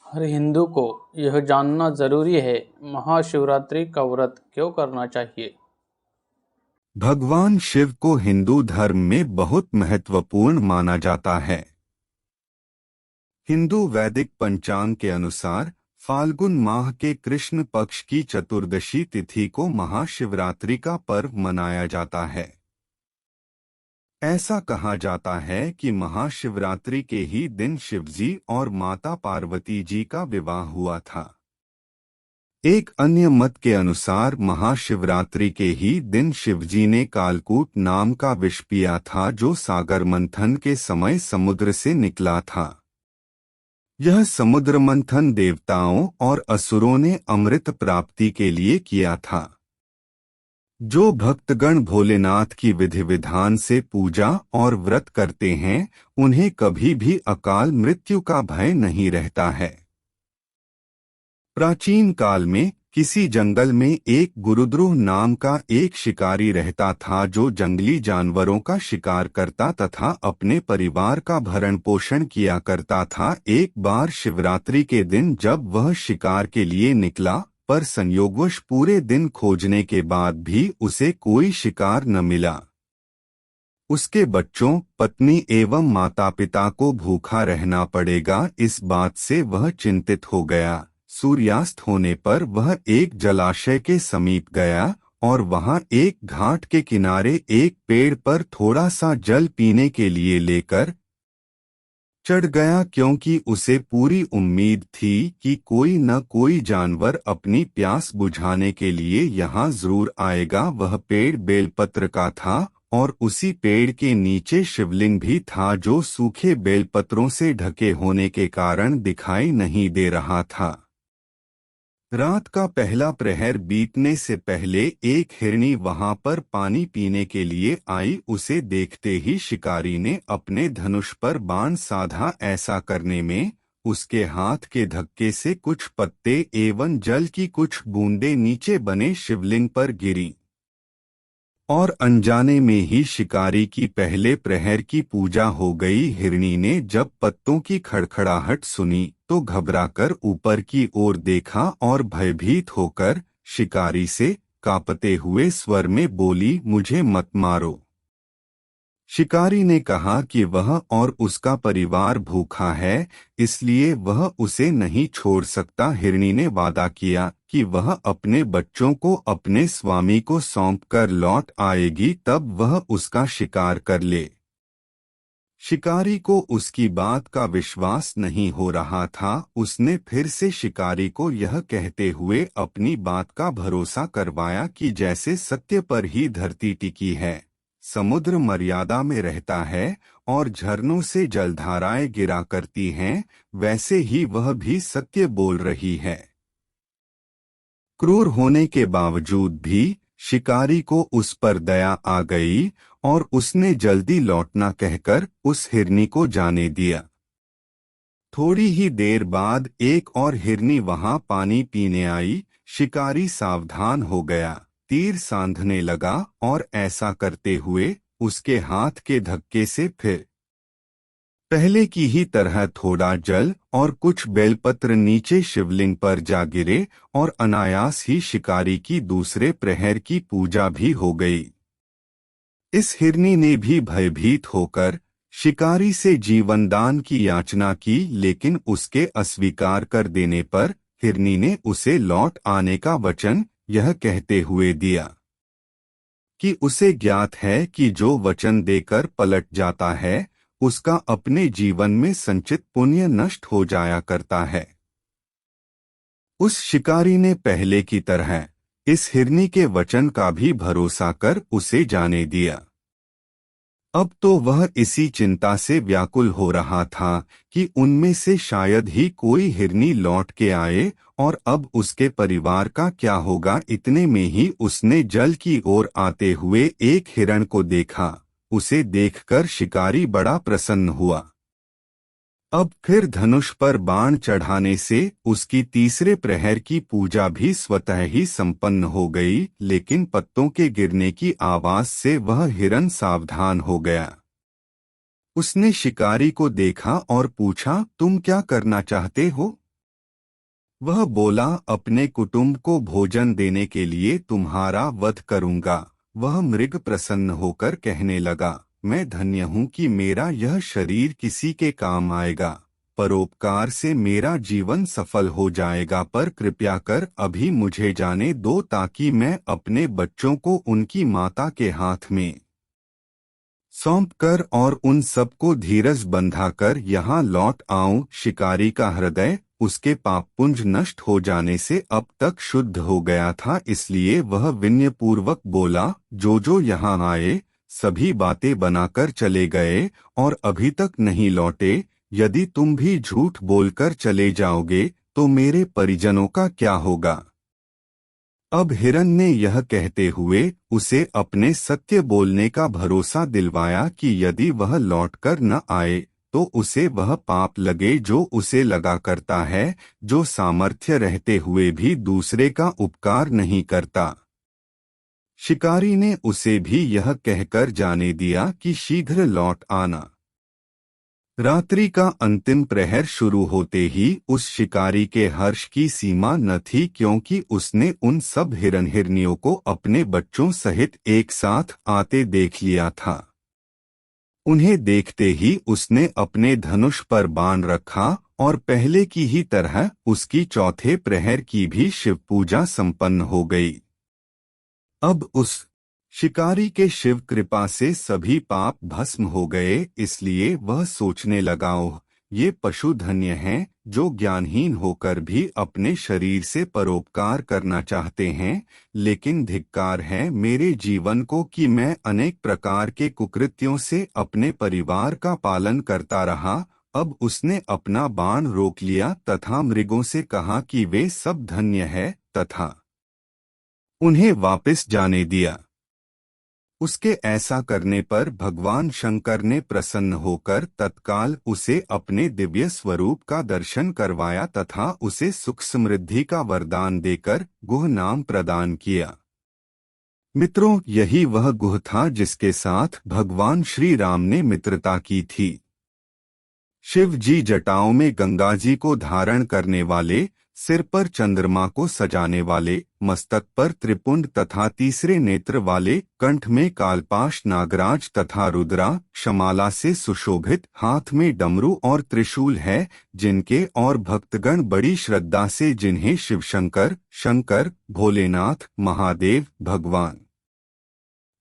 हर हिंदू को यह जानना जरूरी है, महाशिवरात्रि का व्रत क्यों करना चाहिए। भगवान शिव को हिंदू धर्म में बहुत महत्वपूर्ण माना जाता है। हिंदू वैदिक पंचांग के अनुसार फाल्गुन माह के कृष्ण पक्ष की चतुर्दशी तिथि को महाशिवरात्रि का पर्व मनाया जाता है। ऐसा कहा जाता है कि महाशिवरात्रि के ही दिन शिवजी और माता पार्वती जी का विवाह हुआ था। एक अन्य मत के अनुसार महाशिवरात्रि के ही दिन शिवजी ने कालकूट नाम का विष पिया था, जो सागर मंथन के समय समुद्र से निकला था। यह समुद्र मंथन देवताओं और असुरों ने अमृत प्राप्ति के लिए किया था। जो भक्तगण भोलेनाथ की विधि विधान से पूजा और व्रत करते हैं, उन्हें कभी भी अकाल मृत्यु का भय नहीं रहता है। प्राचीन काल में किसी जंगल में एक गुरुद्रोह नाम का एक शिकारी रहता था, जो जंगली जानवरों का शिकार करता तथा अपने परिवार का भरण पोषण किया करता था। एक बार शिवरात्रि के दिन जब वह शिकार के लिए निकला, पर संयोगवश पूरे दिन खोजने के बाद भी उसे कोई शिकार न मिला। उसके बच्चों, पत्नी एवं माता पिता को भूखा रहना पड़ेगा, इस बात से वह चिंतित हो गया। सूर्यास्त होने पर वह एक जलाशय के समीप गया और वहां एक घाट के किनारे एक पेड़ पर थोड़ा सा जल पीने के लिए लेकर चढ़ गया, क्योंकि उसे पूरी उम्मीद थी कि कोई न कोई जानवर अपनी प्यास बुझाने के लिए यहाँ जरूर आएगा। वह पेड़ बेलपत्र का था और उसी पेड़ के नीचे शिवलिंग भी था, जो सूखे बेलपत्रों से ढके होने के कारण दिखाई नहीं दे रहा था। रात का पहला प्रहर बीतने से पहले एक हिरनी वहां पर पानी पीने के लिए आई। उसे देखते ही शिकारी ने अपने धनुष पर बाण साधा। ऐसा करने में उसके हाथ के धक्के से कुछ पत्ते एवं जल की कुछ बूंदें नीचे बने शिवलिंग पर गिरी और अनजाने में ही शिकारी की पहले प्रहर की पूजा हो गई। हिरनी ने जब पत्तों की खड़खड़ाहट सुनी तो घबराकर ऊपर की ओर देखा और भयभीत होकर शिकारी से कांपते हुए स्वर में बोली, मुझे मत मारो। शिकारी ने कहा कि वह और उसका परिवार भूखा है, इसलिए वह उसे नहीं छोड़ सकता। हिरनी ने वादा किया कि वह अपने बच्चों को अपने स्वामी को सौंपकर लौट आएगी, तब वह उसका शिकार कर ले। शिकारी को उसकी बात का विश्वास नहीं हो रहा था। उसने फिर से शिकारी को यह कहते हुए अपनी बात का भरोसा करवाया कि जैसे सत्य पर ही धरती टिकी है, समुद्र मर्यादा में रहता है और झरनों से जलधाराएं गिरा करती हैं, वैसे ही वह भी सत्य बोल रही है। क्रूर होने के बावजूद भी शिकारी को उस पर दया आ गई और उसने जल्दी लौटना कहकर उस हिरनी को जाने दिया। थोड़ी ही देर बाद एक और हिरनी वहां पानी पीने आई। शिकारी सावधान हो गया, तीर सांधने लगा और ऐसा करते हुए उसके हाथ के धक्के से फिर पहले की ही तरह थोड़ा जल और कुछ बेलपत्र नीचे शिवलिंग पर जा गिरे और अनायास ही शिकारी की दूसरे प्रहर की पूजा भी हो गई। इस हिरनी ने भी भयभीत होकर शिकारी से जीवनदान की याचना की, लेकिन उसके अस्वीकार कर देने पर हिरनी ने उसे लौट आने का वचन यह कहते हुए दिया कि उसे ज्ञात है कि जो वचन देकर पलट जाता है, उसका अपने जीवन में संचित पुण्य नष्ट हो जाया करता है। उस शिकारी ने पहले की तरह इस हिरनी के वचन का भी भरोसा कर उसे जाने दिया। अब तो वह इसी चिंता से व्याकुल हो रहा था कि उनमें से शायद ही कोई हिरनी लौट के आए और अब उसके परिवार का क्या होगा। इतने में ही उसने जल की ओर आते हुए एक हिरण को देखा। उसे देखकर शिकारी बड़ा प्रसन्न हुआ। अब फिर धनुष पर बाण चढ़ाने से उसकी तीसरे प्रहर की पूजा भी स्वतः ही संपन्न हो गई, लेकिन पत्तों के गिरने की आवाज से वह हिरन सावधान हो गया। उसने शिकारी को देखा और पूछा, तुम क्या करना चाहते हो? वह बोला, अपने कुटुंब को भोजन देने के लिए तुम्हारा वध करूंगा। वह मृग प्रसन्न होकर कहने लगा, मैं धन्य हूँ कि मेरा यह शरीर किसी के काम आएगा। परोपकार से मेरा जीवन सफल हो जाएगा, पर कृपया कर अभी मुझे जाने दो ताकि मैं अपने बच्चों को उनकी माता के हाथ में सौंप कर और उन सबको धीरज बंधाकर यहाँ लौट आऊं। शिकारी का हृदय उसके पापपुंज नष्ट हो जाने से अब तक शुद्ध हो गया था, इसलिए वह विनयपूर्वक बोला, जो यहाँ आए सभी बातें बनाकर चले गए और अभी तक नहीं लौटे। यदि तुम भी झूठ बोलकर चले जाओगे तो मेरे परिजनों का क्या होगा। अब हिरन ने यह कहते हुए उसे अपने सत्य बोलने का भरोसा दिलवाया कि यदि वह लौटकर न आए तो उसे वह पाप लगे जो उसे लगा करता है, जो सामर्थ्य रहते हुए भी दूसरे का उपकार नहीं करता। शिकारी ने उसे भी यह कहकर जाने दिया कि शीघ्र लौट आना। रात्रि का अंतिम प्रहर शुरू होते ही उस शिकारी के हर्ष की सीमा न थी, क्योंकि उसने उन सब हिरन हिरनियों को अपने बच्चों सहित एक साथ आते देख लिया था। उन्हें देखते ही उसने अपने धनुष पर बाण रखा और पहले की ही तरह उसकी चौथे प्रहर की भी शिव पूजा संपन्न हो गई। अब उस शिकारी के शिव कृपा से सभी पाप भस्म हो गए, इसलिए वह सोचने लगा, ओह, ये पशु धन्य हैं जो ज्ञानहीन होकर भी अपने शरीर से परोपकार करना चाहते हैं। लेकिन धिक्कार है मेरे जीवन को कि मैं अनेक प्रकार के कुकृत्यों से अपने परिवार का पालन करता रहा। अब उसने अपना बाण रोक लिया तथा मृगों से कहा कि वे सब धन्य है तथा उन्हें वापस जाने दिया। उसके ऐसा करने पर भगवान शंकर ने प्रसन्न होकर तत्काल उसे अपने दिव्य स्वरूप का दर्शन करवाया तथा उसे सुख समृद्धि का वरदान देकर गुह नाम प्रदान किया। मित्रों, यही वह गुह था जिसके साथ भगवान श्री राम ने मित्रता की थी। शिव जी जटाओं में गंगा जी को धारण करने वाले, सिर पर चंद्रमा को सजाने वाले, मस्तक पर त्रिपुंड तथा तीसरे नेत्र वाले, कंठ में कालपाश नागराज तथा रुद्रा शमाला से सुशोभित, हाथ में डमरू और त्रिशूल है, जिनके और भक्तगण बड़ी श्रद्धा से जिन्हें शिवशंकर, शंकर, भोलेनाथ, महादेव, भगवान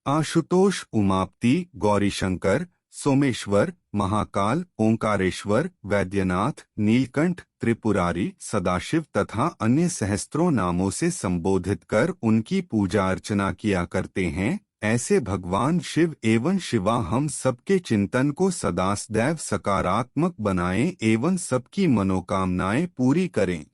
आशुतोष, उमापति, गौरीशंकर, सोमेश्वर, महाकाल, ओंकारेश्वर, वैद्यनाथ, नीलकंठ, त्रिपुरारी, सदाशिव तथा अन्य सहस्त्रों नामों से संबोधित कर उनकी पूजा अर्चना किया करते हैं। ऐसे भगवान शिव एवं शिवा हम सबके चिंतन को सदासदैव सकारात्मक बनाएं एवं सबकी मनोकामनाएं पूरी करें।